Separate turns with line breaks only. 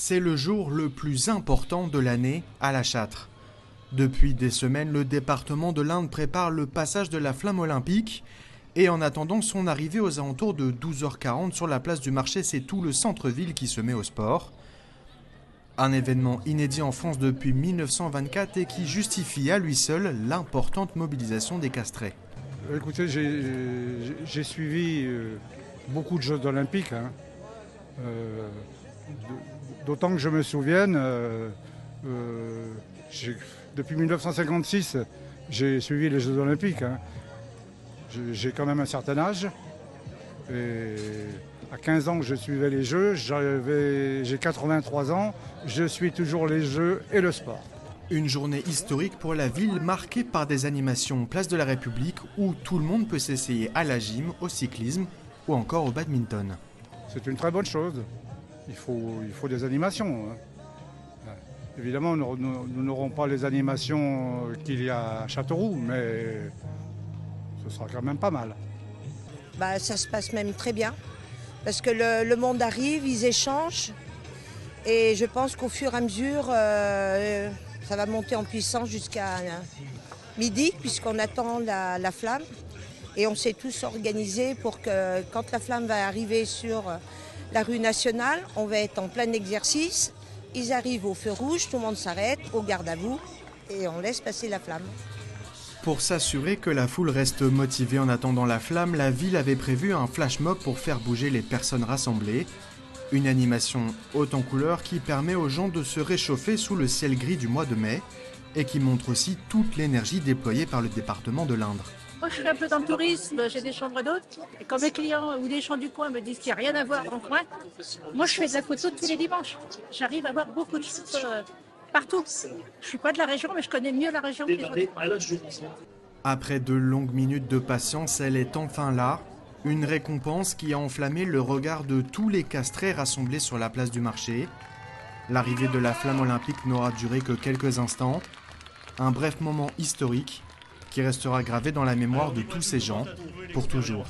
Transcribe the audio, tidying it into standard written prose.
C'est le jour le plus important de l'année à La Châtre. Depuis des semaines, le département de l'Indre prépare le passage de la flamme olympique. Et en attendant son arrivée aux alentours de 12h40 sur la place du marché, c'est tout le centre-ville qui se met au sport. Un événement inédit en France depuis 1924 et qui justifie à lui seul l'importante mobilisation des castrés.
Écoutez, j'ai suivi beaucoup de Jeux olympiques. D'autant que je me souvienne, depuis 1956, j'ai suivi les Jeux olympiques. J'ai quand même un certain âge. Et à 15 ans que je suivais les Jeux, j'ai 83 ans, je suis toujours les Jeux et le sport.
Une journée historique pour la ville marquée par des animations Place de la République où tout le monde peut s'essayer à la gym, au cyclisme ou encore au badminton.
C'est une très bonne chose. Il faut des animations. Évidemment, nous n'aurons pas les animations qu'il y a à Châteauroux, mais ce sera quand même pas mal.
Ça se passe même très bien, parce que le monde arrive, ils échangent, et je pense qu'au fur et à mesure, ça va monter en puissance jusqu'à midi, puisqu'on attend la flamme, et on s'est tous organisés pour que quand la flamme va arriver sur la rue nationale, on va être en plein exercice, ils arrivent au feu rouge, tout le monde s'arrête, au garde à vous, et on laisse passer la flamme.
Pour s'assurer que la foule reste motivée en attendant la flamme, la ville avait prévu un flash mob pour faire bouger les personnes rassemblées. Une animation haute en couleurs qui permet aux gens de se réchauffer sous le ciel gris du mois de mai et qui montre aussi toute l'énergie déployée par le département de l'Indre.
Moi, je suis un peu dans le tourisme, j'ai des chambres d'hôtes. Et quand mes clients ou des gens du coin me disent qu'il n'y a rien à voir dans le coin, moi, je fais de la photo tous les dimanches. J'arrive à voir beaucoup de choses partout. Je ne suis pas de la région, mais je connais mieux la région que les autres.
Après de longues minutes de patience, elle est enfin là. Une récompense qui a enflammé le regard de tous les castrés rassemblés sur la place du marché. L'arrivée de la flamme olympique n'aura duré que quelques instants. Un bref moment historique qui restera gravé dans la mémoire de tous ces gens pour toujours.